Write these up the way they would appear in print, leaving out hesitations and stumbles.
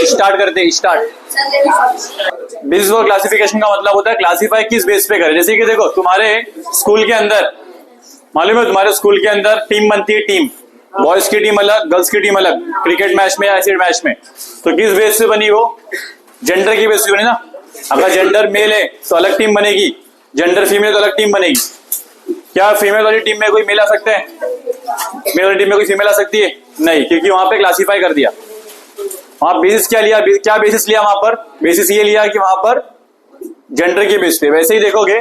Start करते, start. Basis for classification का मतलब होता है क्लासिफाई किस बेस पे करें। जैसे कि देखो तुम्हारे स्कूल के अंदर मालूम है, तुम्हारे स्कूल के अंदर टीम बनती है, टीम बॉयज की टीम अलग, गर्ल्स की टीम अलग, क्रिकेट मैच में या ऐसे मैच में। तो किस बेस पे बनी वो? जेंडर की बेस पे बनी ना। अगर जेंडर मेल है तो अलग टीम बनेगी, जेंडर फीमेल तो अलग टीम बनेगी। क्या फीमेल वाली टीम में कोई मेल आ सकते हैं? मेल वाली टीम में कोई फीमेल आ सकती है? नहीं, क्योंकि वहां पे क्लासिफाई कर दिया। वहां बेसिस क्या लिया, क्या बेसिस लिया वहां पर? बेसिस ये लिया कि वहां पर जेंडर के बेस पे। वैसे ही देखोगे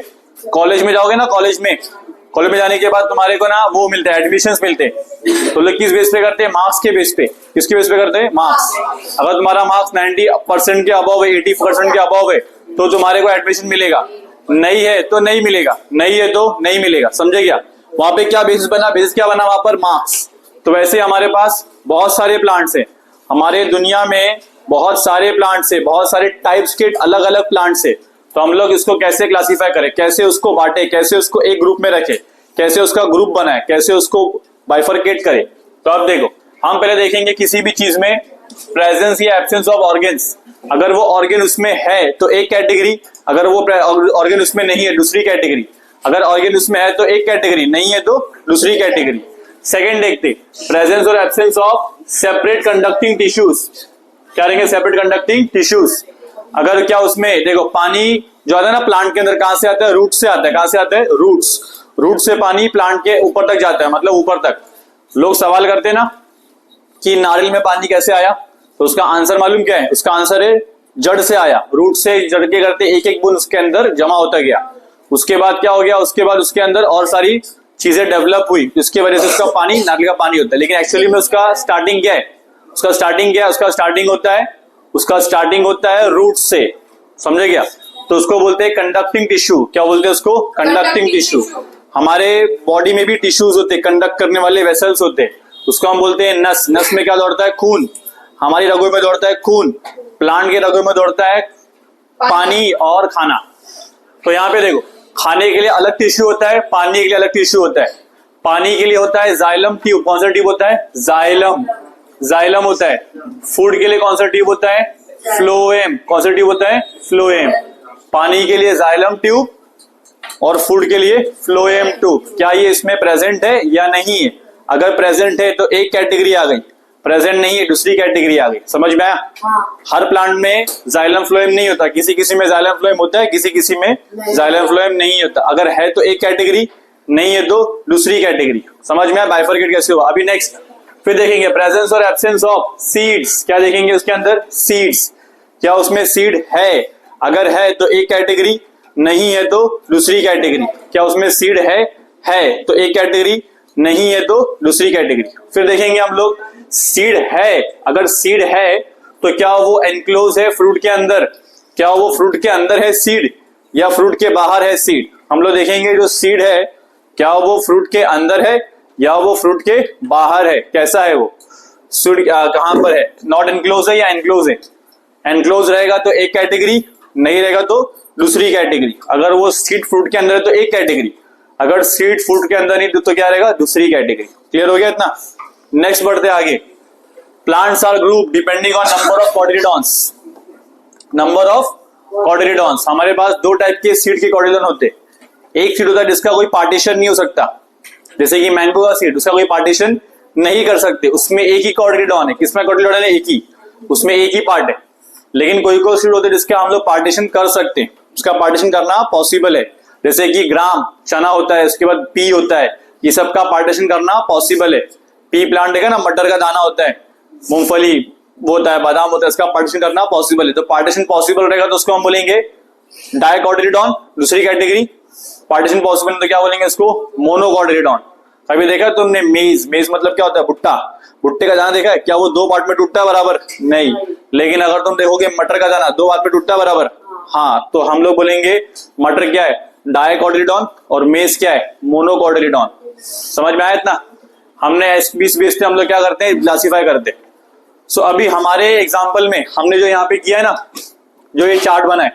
कॉलेज में जाओगे ना, कॉलेज में जाने के बाद तुम्हारे को ना वो मिलते हैं, एडमिशंस मिलते हैं। तो लोग किस बेस पे करते हैं? मार्क्स के बेस पे। किसके बेस पे करते हैं? मार्क्स। अगर तुम्हारा मार्क्स 90% के अबव है, 80% के अबव है, तो तुम्हारे को एडमिशन मिलेगा। नहीं है तो नहीं मिलेगा, नहीं है तो नहीं मिलेगा। समझे क्या? वहां पे क्या बेसिस बना? बेसिस क्या बना वहां पर? मार्क्स। तो वैसे हमारे पास बहुत सारे प्लांट्स हैं, हमारे दुनिया में बहुत सारे प्लांट्स है, बहुत सारे टाइप्स के अलग अलग प्लांट्स है। तो हम लोग इसको कैसे क्लासिफाई करें, कैसे उसको बांटे, कैसे उसको एक ग्रुप में रखें, कैसे उसका ग्रुप बनाए, कैसे उसको बाइफरकेट करें। तो अब देखो, हम पहले देखेंगे किसी भी चीज में प्रेजेंस या एब्सेंस ऑफ ऑर्गेन्स। अगर वो ऑर्गेन उसमें है तो एक कैटेगरी, अगर वो ऑर्गेन उसमें नहीं है दूसरी कैटेगरी। अगर ऑर्गेन उसमें है तो एक कैटेगरी, नहीं है तो दूसरी कैटेगरी। सेकेंड देखते, प्रेजेंस और absence of separate conducting tissues. क्या रहेंगे? Separate conducting tissues. अगर क्या उसमें देखो पानी जो आता है ना प्लांट के अंदर, कहां से आता है? रूट से आता है। कहां से आता है? रूट्स। रूट से पानी प्लांट के ऊपर तक जाता है, मतलब ऊपर तक। लोग सवाल करते हैं ना कि नारियल में पानी कैसे आया, तो उसका आंसर मालूम क्या है? उसका आंसर है जड़ से आया। रूट से जड़ के करते एक एक बूंद उसके अंदर जमा होता गया। उसके बाद क्या हो गया? उसके बाद उसके अंदर और सारी चीजें डेवलप हुई, जिसकी वजह से उसका पानी नारियल का पानी होता है। लेकिन एक्चुअली में उसका स्टार्टिंग क्या है? उसका स्टार्टिंग क्या है? उसका स्टार्टिंग होता है रूट से। समझे क्या? तो उसको बोलते हैं कंडक्टिंग टिश्यू। क्या बोलते हैं उसको? Conducting tissue. हमारे बॉडी में भी टिश्यूज होते हैं, कंडक्ट करने वाले वेसल्स होते हैं। उसको हम बोलते हैं नस। नस में क्या दौड़ता है? खून। हमारी रगों में दौड़ता है खून, प्लांट के रगों में दौड़ता है पानी और खाना। तो यहाँ पे देखो, खाने के लिए अलग टिश्यू होता है, पानी के लिए अलग टिश्यू होता है। पानी के लिए होता है जाइलम ट्यूब। कौन सा ट्यूब होता है? जाइलम होता है। फूड के लिए कौन सा ट्यूब होता है? फ्लोएम। कौन सा ट्यूब होता है? फ्लोएम। पानी के लिए जाइलम ट्यूब और फूड के लिए फ्लोएम ट्यूब। क्या ये इसमें प्रेजेंट है या नहीं है? अगर प्रेजेंट है तो एक कैटेगरी आ गई, प्रेजेंट नहीं है दूसरी कैटेगरी आ गई। समझ में आया? हर प्लांट में जाइलम फ्लोएम नहीं होता, किसी किसी में जाइलम फ्लोएम होता है, किसी किसी में जाइलम फ्लोएम नहीं होता। अगर है तो एक कैटेगरी, नहीं है तो दूसरी कैटेगरी। समझ में आया बाइफरकेट कैसे हुआ? अभी नेक्स्ट फिर देखेंगे प्रेजेंस और एब्सेंस ऑफ सीड्स। क्या देखेंगे उसके अंदर? सीड्स। क्या उसमें सीड है? अगर है तो एक कैटेगरी, नहीं है तो दूसरी कैटेगरी। क्या उसमें सीड है तो एक कैटेगरी, नहीं है तो दूसरी कैटेगरी। फिर देखेंगे हम लोग सीड है। अगर सीड है तो क्या वो एनक्लोज है फ्रूट के अंदर? क्या वो फ्रूट के अंदर है सीड या फ्रूट के बाहर है सीड? हम लोग देखेंगे जो सीड है क्या वो फ्रूट के अंदर है या वो फ्रूट के बाहर है, कैसा है वो सीड, कहां पर है? नॉट एनक्लोज है या एनक्लोज है? एनक्लोज रहेगा तो एक कैटेगरी, नहीं रहेगा तो दूसरी कैटेगरी। अगर वो सीड फ्रूट के अंदर है तो एक कैटेगरी, अगर सीड फ्रूट के अंदर नहीं तो क्या रहेगा? दूसरी कैटेगरी। क्लियर हो गया इतना? नेक्स्ट बढ़ते आगे। Plants are group depending on number of cotyledons. Number of cotyledons. हमारे पास दो टाइप के सीड के कॉटिलिडॉन होते हैं। एक सीड होता है जिसका कोई पार्टीशन नहीं हो सकता, जैसे कि मैंगो का सीड, उसका कोई पार्टीशन नहीं कर सकते, उसमें एक ही कॉटिलिडॉन है। किसमें कॉटिलिडॉन है? एक ही, उसमें एक ही पार्ट है। लेकिन कोई कोई सीड होते हैं जिसका हम लोग पार्टीशन कर सकते हैं, उसका पार्टीशन करना पॉसिबल है। जैसे कि ग्राम चना होता है, उसके बाद पी होता है, ये सब का पार्टीशन करना पॉसिबल है। पी प्लांट है ना, मटर का दाना होता है, मूंगफली वो होता है, बादाम होता है, इसका पार्टीशन करना पॉसिबल है। तो पार्टीशन पॉसिबल रहेगा तो उसको हम बोलेंगे डाइकोटिलिडॉन, दूसरी कैटेगरी। पार्टीशन पॉसिबल तो क्या बोलेंगे इसको? मोनोकोटिलिडॉन। कभी देखा तुमने मेज? मेज मतलब क्या होता है? भुट्टा। भुट्टे का दाना देखा है? क्या वो दो पार्ट में टूटता है बराबर? नहीं। लेकिन अगर तुम देखोगे मटर का दाना दो पार्ट में टूटता है बराबर? हाँ। तो हम लोग बोलेंगे मटर क्या है? डाइकोटिलिडॉन, और मेज क्या है? मोनोकोटिलिडॉन। समझ में आया इतना? हमने इस बेस पे हम लोग क्या करते हैं? क्लासिफाई करते हैं। सो अभी हमारे एग्जांपल में हमने जो यहाँ पे किया है ना, जो ये चार्ट बना है,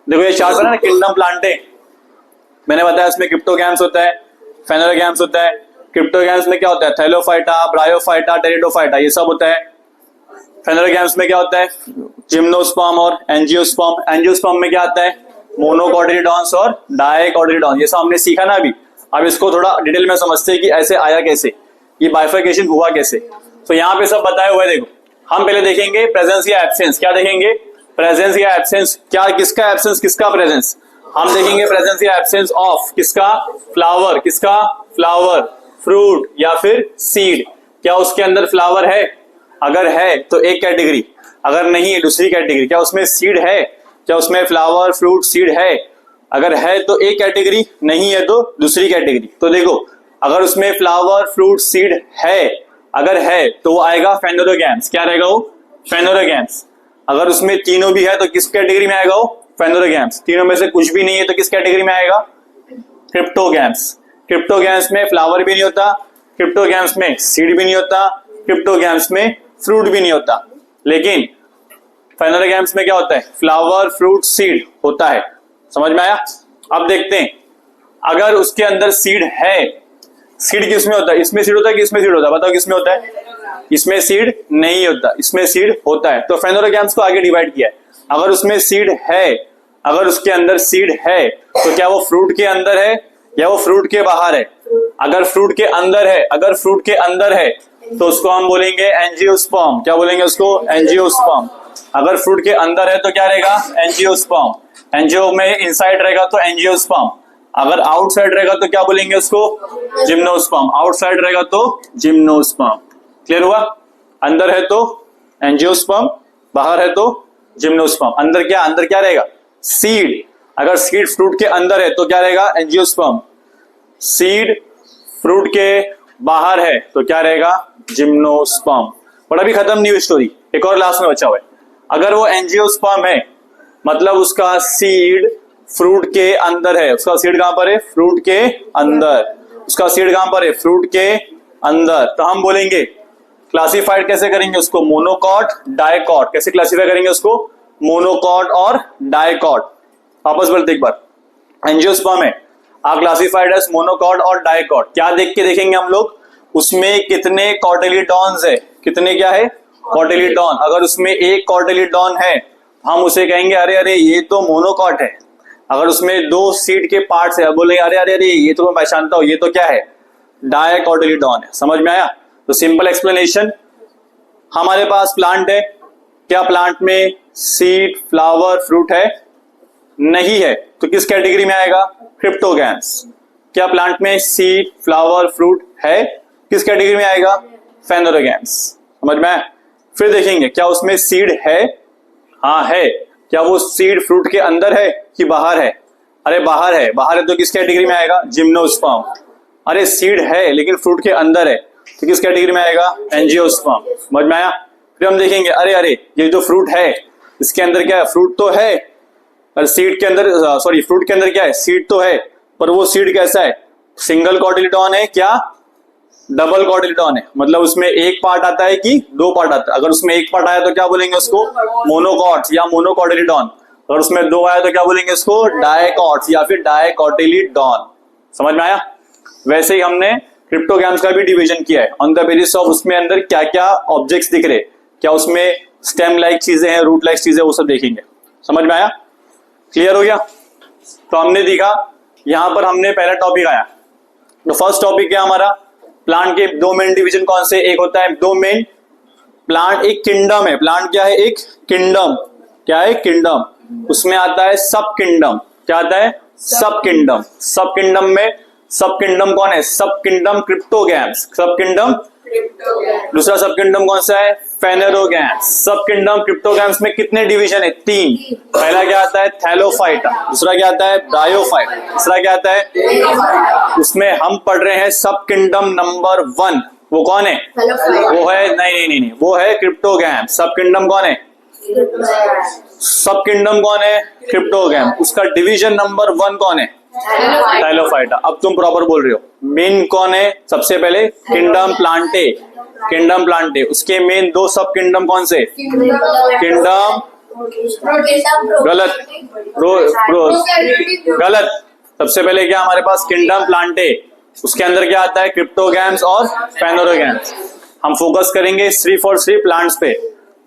देखो ये चार्ट बना है ना, किंगडम प्लांटे। मैंने बताया इसमें क्रिप्टोगैम्स होता है, फेनोलोगैम्स होता है। क्रिप्टोगैम्स में क्या होता है? थैलोफाइटा, ब्रायोफाइटा, टेरिडोफाइटा, ये सब होता है। फेनोरोगैम्स में क्या होता है? जिम्नोस्पर्म और एंजियोस्पर्म। एंजियोस्पर्म में क्या आता है? मोनोकोटिलीडॉन्स और डाइकोटिलीडॉन्स। ये सब हमने सीखा ना अभी। अब इसको थोड़ा डिटेल में समझते हैं कि ऐसे आया कैसे, ये बाइफर्केशन हुआ कैसे। तो यहाँ पे सब बताया हुआ है। देखो, हम पहले देखेंगे प्रेजेंस या एब्सेंस। क्या देखेंगे? प्रेजेंस या एब्सेंस। क्या, किसका एब्सेंस, किसका प्रेजेंस? हम देखेंगे प्रेजेंस या एब्सेंस ऑफ किसका? फ्लावर। किसका? फ्लावर, फ्रूट या फिर सीड। क्या उसके अंदर फ्लावर है? अगर है तो एक कैटेगरी, अगर नहीं है दूसरी कैटेगरी। क्या उसमें सीड है? क्या उसमें फ्लावर, फ्रूट, सीड है? अगर है तो एक कैटेगरी, नहीं है तो दूसरी कैटेगरी। तो देखो, अगर उसमें फ्लावर, फ्रूट, सीड है, अगर है तो वो आएगा फेनोरोगैम्स। क्या रहेगा वो? फेनोरोगैम्स। अगर उसमें तीनों भी है तो किस कैटेगरी में आएगा वो? फेनोरोगैम्स। तीनों में से कुछ भी नहीं है तो किस कैटेगरी में आएगा? क्रिप्टोगैम्स। क्रिप्टोगैम्स में फ्लावर भी नहीं होता, क्रिप्टोगैम्स में सीड भी नहीं होता, क्रिप्टोगैम्स में फ्रूट भी नहीं होता। लेकिन फेनोरोगैम्स में क्या होता है? फ्लावर, फ्रूट, सीड होता है। समझ में आया? अब देखते हैं, अगर उसके अंदर सीड है, सीड किसमें होता है? इसमें सीड होता है कि इसमें सीड होता है? बताओ किसमें होता है? इसमें सीड नहीं होता, इसमें सीड होता है। तो फेनोरोगैम्स को आगे डिवाइड किया है। अगर उसमें सीड है, अगर उसके अंदर सीड है तो क्या वो फ्रूट के अंदर है या वो फ्रूट के बाहर है? अगर फ्रूट के अंदर है, अगर फ्रूट के अंदर है तो उसको हम बोलेंगे एंजियोस्पर्म। क्या बोलेंगे उसको? एंजियोस्पर्म। अगर फ्रूट के अंदर है तो क्या रहेगा? एंजियोस्पर्म। एंजियो में इनसाइड रहेगा तो एंजियोस्पर्म। अगर आउटसाइड रहेगा तो क्या बोलेंगे उसको? जिम्नोस्पर्म। आउटसाइड रहेगा तो जिम्नोस्पर्म। क्लियर हुआ? अंदर है तो एंजियोस्पर्म, बाहर है तो जिम्नोस्पर्म। अंदर क्या, अंदर क्या रहेगा? सीड। अगर सीड फ्रूट के अंदर है तो क्या रहेगा? एंजियोस्पर्म। सीड फ्रूट के बाहर है तो क्या रहेगा? जिम्नोस्पर्म। पर अभी खत्म नहीं हुई स्टोरी, एक और लास्ट में बचा हुआ है। अगर वो एंजियोस्पर्म है मतलब उसका सीड फ्रूट के अंदर है। उसका सीड कहां पर है? फ्रूट के अंदर। उसका सीड कहां पर है? फ्रूट के अंदर। तो हम बोलेंगे, क्लासिफाइड कैसे करेंगे उसको? Monocot, dicot. कैसे क्लासिफाई करेंगे उसको? मोनोकॉट और डाइकॉट। वापस बोलते एक बार, एंजियोस्पर्म है, आर क्लासिफाइड एज मोनोकॉट और डाइकॉट। क्या देख के देखेंगे हम लोग? उसमें कितने कॉटिलीडॉन्स है? कितने क्या है? कॉटिलीडॉन। अगर उसमें एक कॉटिलीडॉन है हम उसे कहेंगे अरे अरे ये तो मोनोकॉट है। अगर उसमें दो सीड के पार्ट्स है बोलेंगे अरे अरे अरे ये तो मैं पहचानता हूं, ये तो क्या है? डाइकोटिलीडॉन है। समझ में आया? तो सिंपल एक्सप्लेनेशन, हमारे पास प्लांट है, क्या प्लांट में सीड, फ्लावर, फ्रूट है? नहीं है तो किस कैटेगरी में आएगा? क्रिप्टोगैम्स। क्या प्लांट में सीड, फ्लावर, फ्रूट है? किस कैटेगरी में आएगा? फेनोरोगैम्स। समझ में आया? फिर देखेंगे क्या उसमें सीड है? हाँ है। क्या वो सीड फ्रूट के अंदर है कि बाहर है? अरे बाहर है। बाहर है तो किस कैटेगरी में आएगा? जिम्नोस्पर्म। अरे सीड है लेकिन फ्रूट के अंदर है तो किस कैटेगरी में आएगा? एंजियोस्पर्म। समझ में आया? फिर हम देखेंगे अरे अरे ये जो फ्रूट है इसके अंदर क्या है? फ्रूट तो है, और सीड के अंदर, सॉरी फ्रूट के अंदर क्या है? सीड तो है, पर वो सीड कैसा है? सिंगल कॉटिलीडॉन है क्या डबल कॉटिलीडॉन है? मतलब उसमें एक पार्ट आता है कि दो पार्ट आता है? अगर उसमें एक पार्ट आया तो क्या बोलेंगे उसको? मोनोकॉट या मोनोकॉटिलीडॉन। अगर उसमें दो आया तो क्या बोलेंगे इसको? डाइकॉट या फिर डाइकॉटिलीडॉन। समझ में आया? वैसे ही हमने क्रिप्टोगैम्स का भी डिवीजन किया है ऑन द बेसिस ऑफ उसमें अंदर क्या क्या ऑब्जेक्ट्स दिख रहे, क्या उसमें स्टेम लाइक चीजें हैं, रूट लाइक चीजें, वो सब देखेंगे। समझ में आया? क्लियर हो गया? तो हमने देखा यहां पर हमने पहला टॉपिक आया। तो फर्स्ट टॉपिक क्या हमारा? प्लांट के दो मेन डिवीजन कौन से? एक होता है दो मेन, प्लांट एक किंगडम है। प्लांट क्या है? एक किंगडम। क्या है? किंगडम। उसमें आता है सब किंगडम। क्या आता है? सब किंगडम। सब किंगडम में सब किंगडम कौन है? सब किंगडम क्रिप्टोगैम्स। सब किंगडम। दूसरा सब किंगडम कौन सा है? फेनोरोगैम्स। सब किंगडम क्रिप्टोगैम्स में कितने डिवीजन है? तीन। पहला क्या आता है? थैलोफाइटा। दूसरा क्या आता है? ब्रायोफाइट। तीसरा क्या आता है? उसमें हम पढ़ रहे हैं सब किंगडम नंबर 1। वो कौन है? वो है नहीं, वो है क्रिप्टोगैम्स। सब किंगडम कौन है? सब किंगडम कौन है? क्रिप्टोगैम। उसका डिवीजन नंबर 1 कौन है? थैलोफाइटा। अब तुम प्रॉपर बोल रहे हो। मेन कौन है? सबसे पहले किंगडम प्लांटे। किंगडम प्लांटे, उसके मेन दो सब किंगडम कौन से? किंगडम, गलत, गलत। सबसे पहले क्या हमारे पास? Kingdom Plantae. उसके अंदर क्या आता है? क्रिप्टोगैम्स और फेनोरोगैम्स। हम फोकस करेंगे सिर्फ और सिर्फ प्लांट्स पे।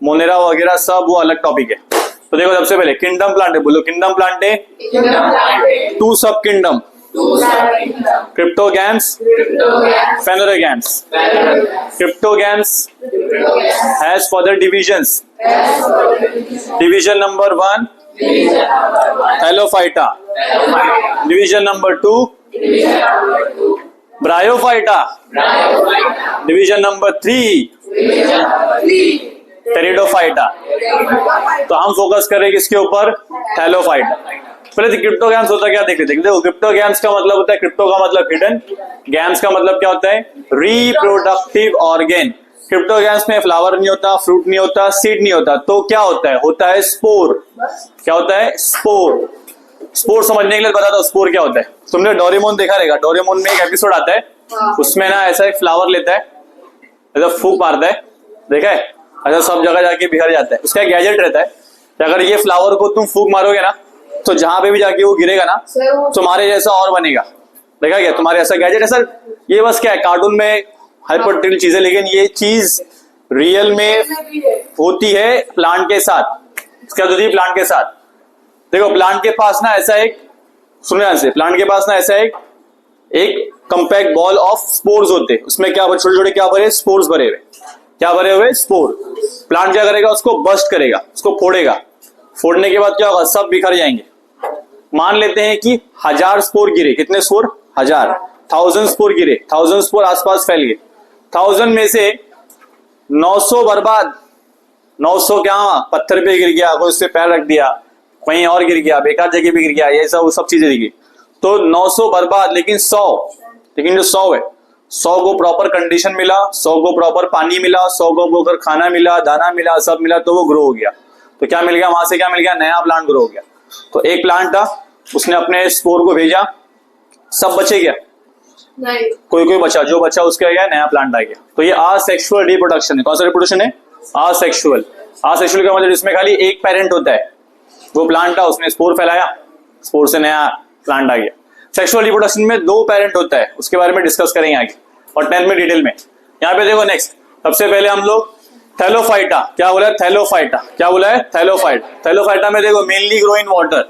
मोनेरा वगैरह सब वो अलग टॉपिक है। तो देखो सबसे पहले किंगडम प्लांट है, बोलो किंगडम प्लांट है, two subkingdom, cryptogams, phanerogams. Cryptogams has further divisions. Division number 1 thallophyta, division number 2 bryophyta, division number 3 pteridophyta. तो हम फोकस करें किसके ऊपर? थैलोफाइटा। पहले क्रिप्टोगैम्स होता क्या देख लेते हैं। देखो क्रिप्टोगैम्स का मतलब होता है, क्रिप्टो का मतलब हिडन, गैम्स का मतलब क्या होता है? Reproductive organ. क्रिप्टोगैम्स में फ्लावर नहीं होता, फ्रूट नहीं होता, सीड नहीं होता, तो क्या होता है? होता है स्पोर। क्या होता है? स्पोर। स्पोर समझने के लिए बताता हूं स्पोर क्या होता है। तुमने डोरेमोन देखा रहेगा, डोरेमोन में एक एपिसोड आता है, उसमें ना ऐसा एक फ्लावर लेता है, ऐसा फूंक मारता है, देखा है, ऐसा सब जगह जाके बिखर जाता है। उसका गैजेट रहता है कि अगर ये फ्लावर को तुम फूंक मारोगे ना तो जहां पे भी जाके वो गिरेगा ना तुम्हारे जैसा और बनेगा। देखा क्या? तुम्हारे ऐसा गैजेट है सर। ये बस क्या है, कार्टून में हाइपर चीजें, लेकिन ये चीज रियल में होती है प्लांट के साथ। क्या होती है प्लांट के साथ? देखो प्लांट के पास ना ऐसा एक, सुनने से, प्लांट के पास ना ऐसा एक कंपैक्ट बॉल ऑफ स्पोर्स होते हैं। उसमें क्या छोटे छोटे क्या भरे? स्पोर्स भरे हुए। क्या भरे हुए? स्पोर। प्लांट क्या करेगा? उसको बस्ट करेगा, उसको फोड़ेगा। फोड़ने के बाद क्या होगा? सब बिखर जाएंगे। मान लेते हैं कि 1000 स्पोर गिरे। कितने स्पोर? 1000। 1000 स्पोर गिरे, 1000 स्पोर आसपास फैल गए। 1000 में से 900 बर्बाद। 900 क्या? पत्थर पे गिर गया, कोई उस पे पैर रख दिया, कहीं और गिर गया, बेकार जगह पे गिर गया, ये सब चीजें दिखी। तो 900 बर्बाद, लेकिन जो 100 है, 100 को प्रॉपर कंडीशन मिला, 100 को प्रॉपर पानी मिला, 100 को अगर खाना मिला, दाना मिला, सब मिला, तो वो ग्रो हो गया। तो क्या मिल गया वहां से? क्या मिल गया? नया प्लांट ग्रो हो गया। तो एक प्लांट था, उसने अपने स्पोर को भेजा, सब बचे गया? नहीं, कोई बचा, जो बचा उसका गया, नया प्लांट आ गया। तो ये आसेक्सुअल रिप्रोडक्शन है। कौन सा रिप्रोडक्शन है? आसेक्सुअल। आसेक्सुअल का मतलब इसमें खाली एक पेरेंट होता है। वो प्लांट था, उसने स्पोर फैलाया, स्पोर से नया प्लांट आ गया। सेक्सुअल रिप्रोडक्शन में 2 पेरेंट होता है, उसके बारे में डिस्कस करेंगे आगे और 10th में डिटेल में। यहाँ पे देखो नेक्स्ट, सबसे पहले हम लोग थैलोफाइटा। क्या बोला है? थैलोफाइटा। क्या बोला है? थैलोफाइटा। थैलोफाइटा में देखो मेनली ग्रो इन वाटर।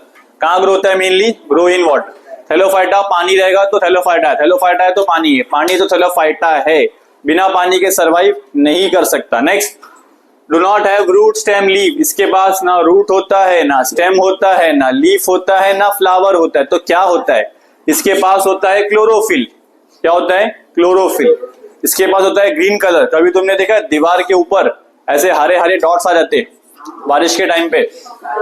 कहाँ ग्रो होता है? Mainly grow in water. Thallophyta पानी रहेगा तो थैलोफाइटा है, थैलोफाइटा है तो पानी है, पानी तो थैलोफाइटा है, बिना पानी के सर्वाइव नहीं कर सकता। Next, do not have root stem leaf. इसके पास ना रूट होता है, ना स्टेम होता है, ना लीफ होता है, ना फ्लावर होता है। तो क्या होता है? इसके पास होता है क्लोरोफिल। क्या होता है? क्लोरोफिल। इसके पास होता है ग्रीन कलर। कभी तुमने देखा है दीवार के ऊपर ऐसे हरे हरे डॉट्स आ जाते बारिश के टाइम पे?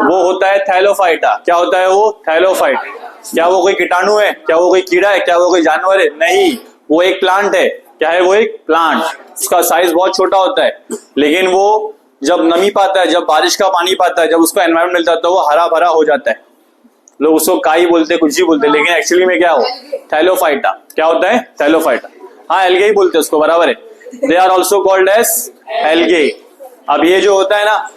वो होता है थैलोफाइटा। क्या होता है वो? थैलोफाइट। क्या वो कोई कीटाणु है? क्या वो कोई कीड़ा है? क्या वो कोई जानवर है? नहीं, वो एक प्लांट है। क्या है वो? एक प्लांट। उसका साइज बहुत छोटा होता है, लेकिन वो जब नमी पाता है, जब बारिश का पानी पाता है, जब उसको एनवायरमेंट मिलता है, तो वो हरा भरा हो जाता है। लोग उसको काई बोलते हैं, कुछ भी बोलते हैं, लेकिन एक्चुअली में क्या हो? थैलोफाइटा। क्या होता है? थैलोफाइटा। हाँ, एल्गे ही बोलते हैं उसको, बराबर है। They are also called as algae. अब ये जो होता है ना,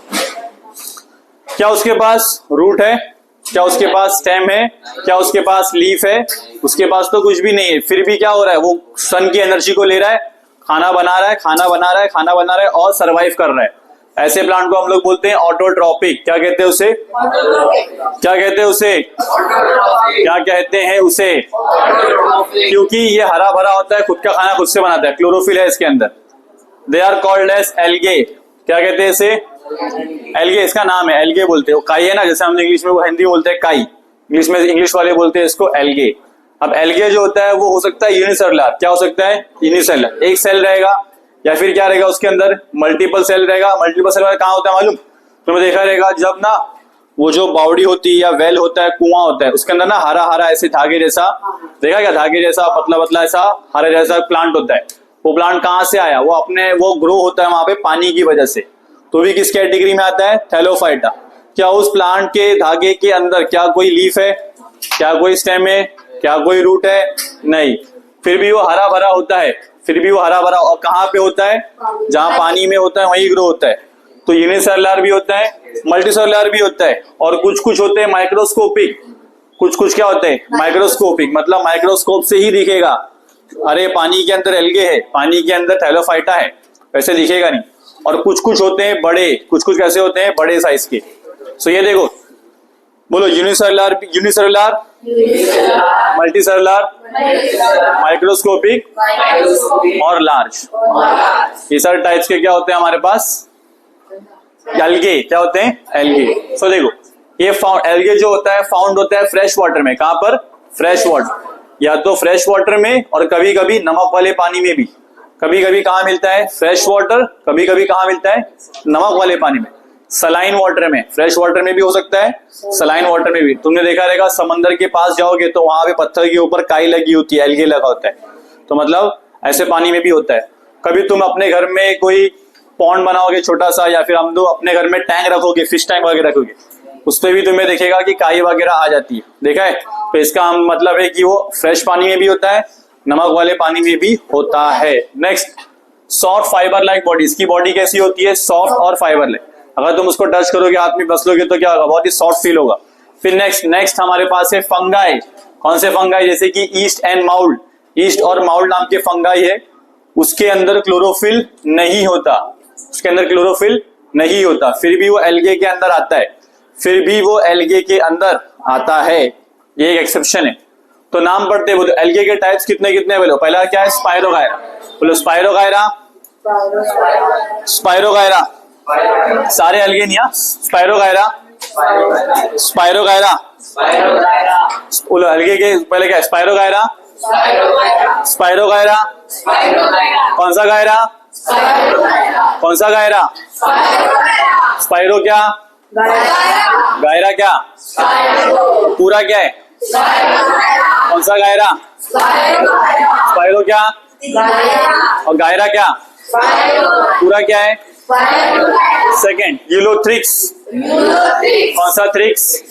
क्या उसके पास रूट है? क्या उसके पास स्टेम है? क्या उसके पास लीफ है? उसके पास तो कुछ भी नहीं है। फिर भी क्या हो रहा है? वो सन की एनर्जी को ले रहा है, खाना बना रहा है, खाना बना रहा है, खाना बना रहा है और सर्वाइव कर रहा है। ऐसे प्लांट को हम लोग बोलते हैं ऑटोट्रॉपिक। क्या कहते हैं उसे? क्या कहते हैं उसे? क्या कहते हैं उसे? क्योंकि ये हरा भरा होता है, खुद का खाना खुद से बनाता है, क्लोरोफिल है इसके अंदर। They are called as algae. क्या कहते हैं इसे? एल्गे। इसका नाम है, एल्गे बोलते हैं। काई है ना, जैसे हम इंग्लिश में वो हिंदी में बोलते हैं काई, इंग्लिश में इंग्लिश वाले बोलते हैं इसको एल्गे। अब एल्गे जो होता है वो हो सकता है यूनिसेलुलर। क्या हो सकता है? यूनिसेलुलर। एक सेल रहेगा, या फिर क्या रहेगा उसके अंदर? मल्टीपल सेल रहेगा। मल्टीपल सेल कहाँ होता है मालूम? तुमने देखा रहेगा, जब ना वो जो बावड़ी होती है या वेल होता है, कुआं होता है, उसके अंदर ना हरा हरा ऐसे धागे जैसा, देखा क्या? धागे जैसा पतला पतला ऐसा हरा जैसा प्लांट होता है। वो प्लांट कहाँ से आया? वो ग्रो होता है वहां पे पानी की वजह से। तो भी किस कैटेगरी में आता है? थैलोफाइटा। क्या उस प्लांट के धागे के अंदर क्या कोई लीफ है? क्या कोई स्टेम है? क्या कोई रूट है? नहीं। फिर भी वो हरा भरा होता है। फिर भी वो हरा भरा, और कहाँ पे होता है? जहां पानी में होता है वहीं ग्रो होता है। तो यूनिसेलुलर भी होता है, मल्टीसेलुलर भी होता है, और कुछ कुछ होते हैं माइक्रोस्कोपिक। कुछ कुछ क्या होते हैं? माइक्रोस्कोपिक। मतलब माइक्रोस्कोप से ही दिखेगा, अरे पानी के अंदर एल्गे है, पानी के अंदर थैलोफाइटा है, वैसे दिखेगा नहीं। और कुछ कुछ होते हैं बड़े, कुछ कुछ कैसे होते हैं बड़े साइज के। सो ये देखो, बोलो यूनिसेलुलर, यूनिसेलुलर, मल्टीसेलुलर, माइक्रोस्कोपिक और लार्ज। ये सारे टाइप्स के क्या होते हैं हमारे पास? एल्गे। क्या होते हैं? एल्गे। सो देखो, ये एल्गे जो होता है फाउंड होता है फ्रेश वाटर में। कहां पर? फ्रेश वाटर, या तो फ्रेश वाटर में और कभी कभी नमक वाले पानी में भी। कभी कभी कहां मिलता है? फ्रेश वाटर, कभी कभी कहां मिलता है? नमक वाले पानी में। सलाइन वाटर में, फ्रेश वाटर में भी हो सकता है, सलाइन वाटर में भी। तुमने देखा रहेगा समंदर के पास जाओगे तो वहां पे पत्थर के ऊपर काई लगी होती है, एल्गे लगा होता है, तो मतलब ऐसे पानी में भी होता है। कभी तुम अपने घर में कोई पॉन्ड बनाओगे छोटा सा, या फिर हम लोग अपने घर में टैंक रखोगे, फिश टैंक वगैरह रखोगे, उस पर भी तुम्हें देखेगा कि काई वगैरह आ जाती है। देखा है? तो इसका मतलब है कि वो फ्रेश पानी में भी होता है, नमक वाले पानी में भी होता है। Next, soft fibre like body. इसकी बॉडी कैसी होती है? सॉफ्ट और फाइबर लाइक। अगर तुम उसको टच करोगे, हाथ में बस लोगे तो क्या होगा? बहुत ही सॉफ्ट फील होगा। फिर नेक्स्ट हमारे पास है फंगाई। कौन से फंगाई? जैसे कि ईस्ट एंड माउल्ड। ईस्ट और माउल्ड नाम के फंगाई है, उसके अंदर क्लोरोफिल नहीं होता, उसके अंदर क्लोरोफिल नहीं होता, फिर भी वो एल्गे के अंदर आता है, फिर भी वो एल्गे के अंदर आता है। ये एक एक्सेप्शन है। तो नाम पढ़ते बोलो, एल्गे के टाइप्स कितने कितने बोलो। पहला क्या है? स्पाइरोगायरा। बोलो स्पाइरोगायरा, स्पाइरोगायरा, सारे एल्गे नहीं, स्पाइरोगायरा, स्पाइरोगायरा। बोलो एल्गे के पहले क्या है? Spirogyra, spirogyra. कौन सा गायरा? कौन सा गायरा? स्पाइरो क्या? गायरा क्या? पूरा क्या है? कौन सा गायरा? स्पाइरो क्या? और गायरा क्या? पूरा क्या है? Second, Ulothrix. कौन सा थ्रिक्स?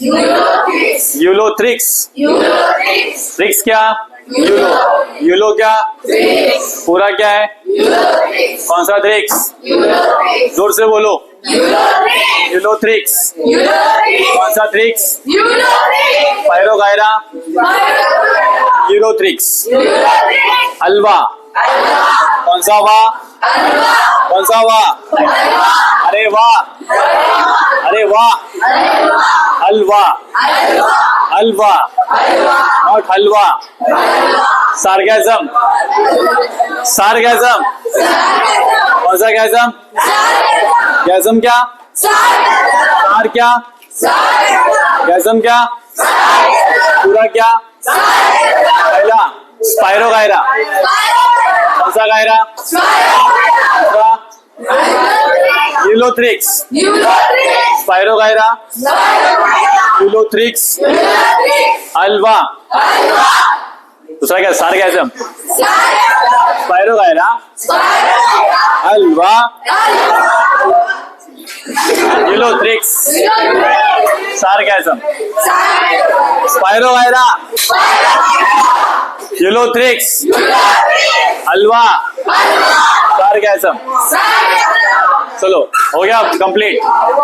यूलोथ्रिक्स। थ्रिक्स क्या? यूलो। यूलो क्या? पूरा क्या है? कौन सा थ्रिक्स? जोर से बोलो। यूलोथ्रिक्स। कौन सा थ्रिक्स? Spirogyra, Ulothrix. हलवा। कौन सा वाह? कौन सा वाह? अरे वाह, अरे वाह। हलवा, हलवा, नॉट हलवा। सार्गेजम, सार्गेजम। कौन सा गैजम? गैजम क्या? सार क्या? गैजम क्या? पूरा क्या? पहला स्पाइरोगायरा। कौन सा गायरा? यूलोथ्रिक्स। स्पाइरोगायरा, यूलोथ्रिक्स, हलवा। दूसरा क्या? सार्गेजम, स्पाइरोगायरा, हलवा, यूलोथ्रिक्स, सार्गेजम। स्पाइरोगायरा, यूलोथ्रिक्स, हलवा, सार्गेजम। चलो हो गया कंप्लीट।